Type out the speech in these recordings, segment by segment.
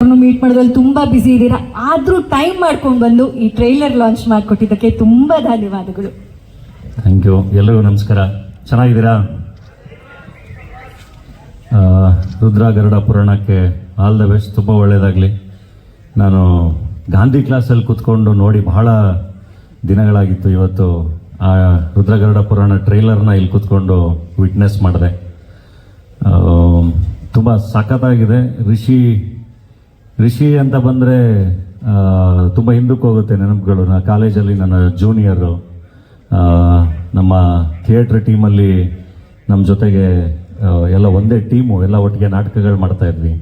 Meet ಮಾಡೋದ್ರಲ್ಲಿ ತುಂಬ busy ಇದ್ದೀರಾ, ಆದರೂ ಟೈಮ್ ಮಾಡ್ಕೊಂಡು ಬಂದು ಈ ಟ್ರೈಲರ್ ಲಾಂಚ್ ಮಾಡಿಕೊಟ್ಟಿದ್ದಕ್ಕೆ ತುಂಬ ಧನ್ಯವಾದಗಳು. Thank you. ಎಲ್ಲರಿಗೂ ನಮಸ್ಕಾರ. ಚೆನ್ನಾಗಿದ್ದೀರಾ? ರುದ್ರ ಗರುಡ ಪುರಾಣಕ್ಕೆ ಆಲ್ ದ ಬೆಸ್ಟ್. ತುಂಬ ಒಳ್ಳೆಯದಾಗಲಿ. ನಾನು ಗಾಂಧಿ ಕ್ಲಾಸಲ್ಲಿ ಕೂತ್ಕೊಂಡು ನೋಡಿ ಬಹಳ ದಿನಗಳಾಗಿತ್ತು. ಇವತ್ತು ಆ ರುದ್ರ ಗರುಡ ಪುರಾಣ ಟ್ರೈಲರ್ನ ಇಲ್ಲಿ ಕೂತ್ಕೊಂಡು ವಿಟ್ನೆಸ್ ಮಾಡಿದೆ. ತುಂಬ ಸಖತ್ತಾಗಿದೆ. ರಿಷಿ ಅಂತ ಬಂದರೆ ತುಂಬ ಹಿಂದಕ್ಕೆ ಹೋಗುತ್ತೆ ನೆನಪುಗಳು. ನಾನು ಕಾಲೇಜಲ್ಲಿ ನನ್ನ ಜೂನಿಯರು, ನಮ್ಮ ಥಿಯೇಟ್ರ್ ಟೀಮಲ್ಲಿ ನಮ್ಮ ಜೊತೆಗೆ ಎಲ್ಲ ಒಂದೇ ಟೀಮು, ಎಲ್ಲ ಒಟ್ಟಿಗೆ ನಾಟಕಗಳು ಮಾಡ್ತಾಯಿದ್ವಿ.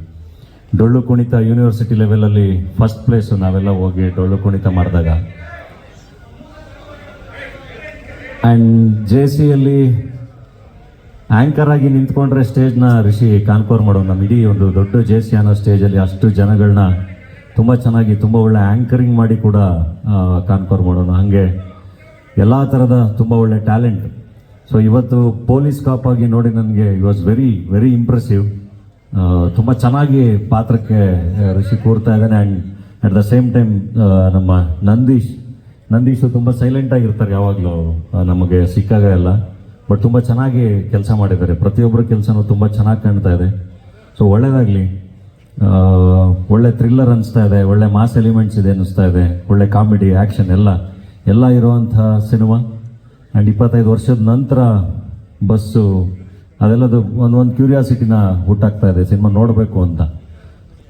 ಡೊಳ್ಳು ಕುಣಿತ ಯೂನಿವರ್ಸಿಟಿ ಲೆವೆಲಲ್ಲಿ ಫಸ್ಟ್ ಪ್ಲೇಸು ನಾವೆಲ್ಲ ಹೋಗಿ ಡೊಳ್ಳು ಕುಣಿತ ಮಾಡಿದಾಗ. ಆ್ಯಂಡ್ JCಯಲ್ಲಿ ಆ್ಯಂಕರ್ ಆಗಿ ನಿಂತ್ಕೊಂಡ್ರೆ ಸ್ಟೇಜ್ನ ರಿಷಿ ಕಾನ್ಕೋರ್ ಮಾಡೋ. ನಮ್ಮ ಇಡೀ ಒಂದು ದೊಡ್ಡ JC ಅನ್ನೋ ಸ್ಟೇಜಲ್ಲಿ ಅಷ್ಟು ಜನಗಳನ್ನ ತುಂಬ ಚೆನ್ನಾಗಿ ತುಂಬ ಒಳ್ಳೆ ಆ್ಯಂಕರಿಂಗ್ ಮಾಡಿ ಕೂಡ ಕಾನ್ಕೋರ್ ಮಾಡೋಣ. ಹಾಗೆ ಎಲ್ಲ ಥರದ ತುಂಬ ಒಳ್ಳೆ ಟ್ಯಾಲೆಂಟ್. ಸೊ ಇವತ್ತು ಪೊಲೀಸ್ ಕಾಪ್ ಆಗಿ ನೋಡಿ ನನಗೆ it was very very impressive. ತುಂಬ ಚೆನ್ನಾಗಿ ಪಾತ್ರಕ್ಕೆ ರಿಷಿ ಕೂರ್ತಾ ಇದ್ದಾನೆ. And at the same time ನಮ್ಮ ನಂದೀಶು ತುಂಬ ಸೈಲೆಂಟಾಗಿರ್ತಾರೆ ಯಾವಾಗಲೂ ನಮಗೆ ಸಿಕ್ಕಾಗ ಎಲ್ಲ. ಬಟ್ ತುಂಬ ಚೆನ್ನಾಗಿ ಕೆಲಸ ಮಾಡಿದ್ದಾರೆ. ಪ್ರತಿಯೊಬ್ಬರ ಕೆಲಸನೂ ತುಂಬ ಚೆನ್ನಾಗಿ ಕಾಣ್ತಾ ಇದೆ. ಸೊ ಒಳ್ಳೆಯದಾಗಲಿ. ಒಳ್ಳೆ ಥ್ರಿಲ್ಲರ್ ಅನಿಸ್ತಾ ಇದೆ, ಒಳ್ಳೆ ಮಾಸ್ ಎಲಿಮೆಂಟ್ಸ್ ಇದೆ ಅನ್ನಿಸ್ತಾ ಇದೆ, ಒಳ್ಳೆ ಕಾಮಿಡಿ ಆ್ಯಕ್ಷನ್ ಎಲ್ಲ ಇರುವಂಥ ಸಿನಿಮಾ. ಆ್ಯಂಡ್ 25 ವರ್ಷದ ನಂತರ ಬಸ್ಸು ಅದೆಲ್ಲದು ಒಂದು ಕ್ಯೂರಿಯಾಸಿಟಿನ ಹುಟ್ಟಾಗ್ತಾ ಇದೆ ಸಿನಿಮಾ ನೋಡಬೇಕು ಅಂತ.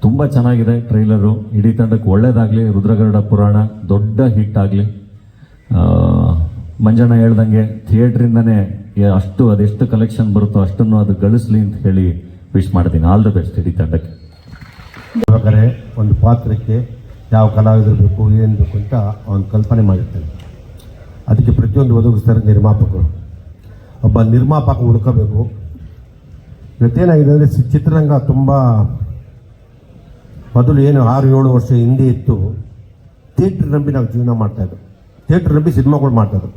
ತುಂಬ ಚೆನ್ನಾಗಿದೆ ಟ್ರೈಲರು. ಇಡೀ ತಂಡಕ್ಕೆ ಒಳ್ಳೇದಾಗಲಿ. ರುದ್ರಗರುಡ ಪುರಾಣ ದೊಡ್ಡ ಹಿಟ್ ಆಗಲಿ. ಮಂಜಣ್ಣ ಹೇಳ್ದಂಗೆ ಥಿಯೇಟ್ರಿಂದನೇ ಅದೆಷ್ಟು ಕಲೆಕ್ಷನ್ ಬರುತ್ತೋ ಅಷ್ಟನ್ನು ಅದು ಗಳಿಸ್ಲಿ ಅಂತ ಹೇಳಿ ವಿಶ್ ಮಾಡ್ತೀನಿ. ಆಲ್ ದ ಬೆಸ್ಟ್ ಇಡೀ ತಂಡಕ್ಕೆ. ಒಂದು ಪಾತ್ರಕ್ಕೆ ಯಾವ ಕಲಾವಿದರು ಬೇಕು, ಏನು ಬೇಕು ಅಂತ ಅವನು ಕಲ್ಪನೆ ಮಾಡಿರ್ತಾನೆ. ಅದಕ್ಕೆ ಪ್ರತಿಯೊಂದು ಒದಗಿಸ್ತಾರೆ ನಿರ್ಮಾಪಕರು. ಒಬ್ಬ ನಿರ್ಮಾಪಕ ಹುಡ್ಕೋಬೇಕು. ಇವತ್ತೇನಾಗಿದೆ ಅಂದರೆ ಚಿತ್ರರಂಗ ತುಂಬ ಮೊದಲು ಏನು 6-7 ವರ್ಷ ಹಿಂದೆ ಇತ್ತು, ಥಿಯೇಟ್ರ್ ನಂಬಿ ನಾವು ಜೀವನ ಮಾಡ್ತಾಯಿದ್ದು, ಥಿಯೇಟ್ರ್ ನಂಬಿ ಸಿನಿಮಾಗಳು ಮಾಡ್ತಾಯಿದ್ದು.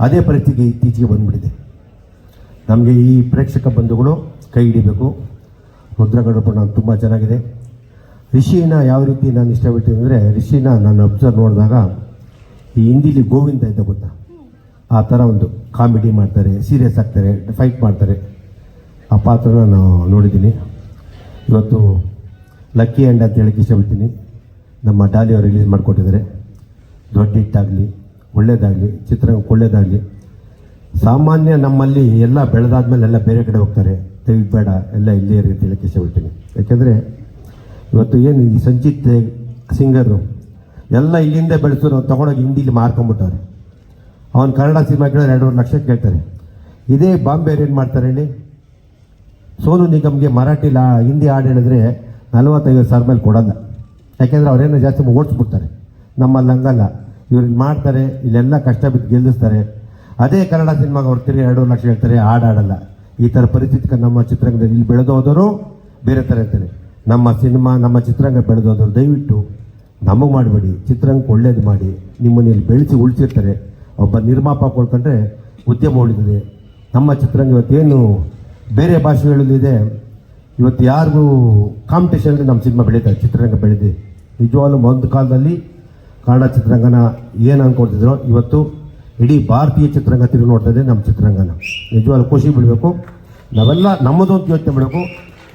ಅದೇ ಪರಿಸ್ಥಿತಿ ಇತ್ತೀಚೆಗೆ ಬಂದುಬಿಟ್ಟಿದೆ. ನಮಗೆ ಈ ಪ್ರೇಕ್ಷಕ ಬಂಧುಗಳು ಕೈ ಹಿಡಿಬೇಕು. ರುದ್ರಗರುಡ ಪುರಾಣ ತುಂಬ ಚೆನ್ನಾಗಿದೆ. ರಿಷಿನ ಯಾವ ರೀತಿ ನಾನು ಇಷ್ಟಪಡ್ತೀನಿ ಅಂದರೆ, ರಿಷಿನ ನಾನು ಅಬ್ಸರ್ವ್ ನೋಡಿದಾಗ ಈ ಹಿಂದಿಲಿ ಗೋವಿಂದ ಇದ್ದ ಗೊತ್ತಾ, ಆ ಥರ ಒಂದು ಕಾಮಿಡಿ ಮಾಡ್ತಾರೆ, ಸೀರಿಯಸ್ ಆಗ್ತಾರೆ, ಫೈಟ್ ಮಾಡ್ತಾರೆ. ಆ ಪಾತ್ರನ ನಾನು ನೋಡಿದ್ದೀನಿ. ಇವತ್ತು ಲಕ್ಕಿ ಆ್ಯಂಡ್ ಅಂತ ಹೇಳಕ್ಕೆ ಇಷ್ಟಪಡ್ತೀನಿ. ನಮ್ಮ ಡಾಲಿ ಅವರು ರಿಲೀಸ್ ಮಾಡಿಕೊಟ್ಟಿದ್ದಾರೆ. ದೊಡ್ಡ ಹಿಟ್ಟಾಗಲಿ, ಒಳ್ಳೇದಾಗಲಿ, ಚಿತ್ರರಂಗಕ್ಕೆ ಒಳ್ಳೇದಾಗಲಿ. ಸಾಮಾನ್ಯ ನಮ್ಮಲ್ಲಿ ಎಲ್ಲ ಬೆಳೆದಾದ್ಮೇಲೆ ಎಲ್ಲ ಬೇರೆ ಕಡೆ ಹೋಗ್ತಾರೆ. ದಯವಿಟ್ಟು ಬೇಡ, ಎಲ್ಲ ಇಲ್ಲೇ ಇರಿ ಅಂತ ಹೇಳಕ್ಕೆ ಇಷ್ಟಪಡ್ತೀನಿ. ಯಾಕೆಂದರೆ ಇವತ್ತು ಏನು ಈ ಸಂಚಿತ್ ಸಿಂಗರು ಎಲ್ಲ ಇಲ್ಲಿಂದ ಬೆಳೆಸೋರು ತೊಗೊಂಡೋಗಿ ಹಿಂದಿಲಿ ಮಾರ್ಕೊಂಬಿಟ್ಟವ್ರೆ. ಅವನು ಕನ್ನಡ ಸಿನಿಮಾ ಕೇಳಿದ್ರೆ 2.5 ಲಕ್ಷ ಕೇಳ್ತಾರೆ. ಇದೇ ಬಾಂಬೆಯವ್ರು ಏನು ಮಾಡ್ತಾರೆ ಹೇಳಿ, ಸೋನು ನಿಗಮ್ಗೆ ಹಿಂದಿ ಹಾಡು ಹೇಳಿದ್ರೆ 40-50 ಮೇಲೆ ಕೊಡೋಲ್ಲ. ಯಾಕೆಂದರೆ ಅವರೇನೋ ಜಾಸ್ತಿ ಓಡಿಸ್ಬಿಡ್ತಾರೆ. ನಮ್ಮಲ್ಲಿ ಹಂಗಲ್ಲ, ಇವ್ರು ಮಾಡ್ತಾರೆ, ಇಲ್ಲೆಲ್ಲ ಕಷ್ಟ ಬಿದ್ದು ಗೆಲ್ಲಿಸ್ತಾರೆ. ಅದೇ ಕನ್ನಡ ಸಿನಿಮಾಗೆ ಹೊರ್ತೀರಿ 2 ಲಕ್ಷ ಹೇಳ್ತಾರೆ, ಹಾಡಾಡಲ್ಲ. ಈ ಥರ ಪರಿಸ್ಥಿತಿ ನಮ್ಮ ಚಿತ್ರರಂಗದಲ್ಲಿ ಇಲ್ಲಿ ಬೆಳೆದೋದವರು ಬೇರೆ ಥರ ಇರ್ತಾರೆ. ನಮ್ಮ ಸಿನಿಮಾ, ನಮ್ಮ ಚಿತ್ರರಂಗ ಬೆಳೆದೋದವರು ದಯವಿಟ್ಟು ನಮಗೆ ಮಾಡಬೇಡಿ, ಚಿತ್ರರಂಗಕ್ಕೆ ಒಳ್ಳೇದು ಮಾಡಿ. ನಿಮ್ಮನ್ನು ಇಲ್ಲಿ ಬೆಳೆಸಿ ಉಳಿಸಿರ್ತಾರೆ. ಒಬ್ಬ ನಿರ್ಮಾಪಕ ಕೊಡ್ಕೊಂಡ್ರೆ ಉದ್ಯಮ ಉಳಿದಿದೆ. ನಮ್ಮ ಚಿತ್ರರಂಗ ಇವತ್ತೇನು ಬೇರೆ ಭಾಷೆಗಳಲ್ಲಿದೆ, ಇವತ್ತು ಯಾರಿಗೂ ಕಾಂಪಿಟೇಷನ್ ನಮ್ಮ ಸಿನಿಮಾ ಬೆಳೀತಾರೆ, ಚಿತ್ರರಂಗ ಬೆಳೆದಿದೆ. ನಿಜವಾಗ್ಲೂ ಒಂದು ಕಾಲದಲ್ಲಿ ಕನ್ನಡ ಚಿತ್ರರಂಗನ ಏನು ಅಂದ್ಕೊಳ್ತಿದ್ರು, ಇವತ್ತು ಇಡೀ ಭಾರತೀಯ ಚಿತ್ರರಂಗ ತಿರುಗಿ ನೋಡ್ತಾ ಇದೆ ನಮ್ಮ ಚಿತ್ರರಂಗನ. ನಿಜವಾಗ್ಲೂ ಖುಷಿ ಬಿಡಬೇಕು. ನಾವೆಲ್ಲ ನಮ್ಮದು ಅಂತ ಯೋಚನೆ ಮಾಡಬೇಕು,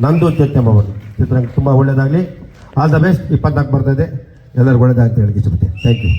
ನಂದು ಅಂತ ಯೋಚನೆ ಮಾಡಬೇಕು. ಚಿತ್ರರಂಗ ತುಂಬ ಒಳ್ಳೆಯದಾಗಲಿ. All the best. 24 ಬರ್ತಾಯಿದೆ. ಎಲ್ಲರಿಗೂ ಒಳ್ಳೆಯದಾಗಲಿ ಅಂತ ಹೇಳಿ ಇಷ್ಟಪಡ್ತೀನಿ. Thank you.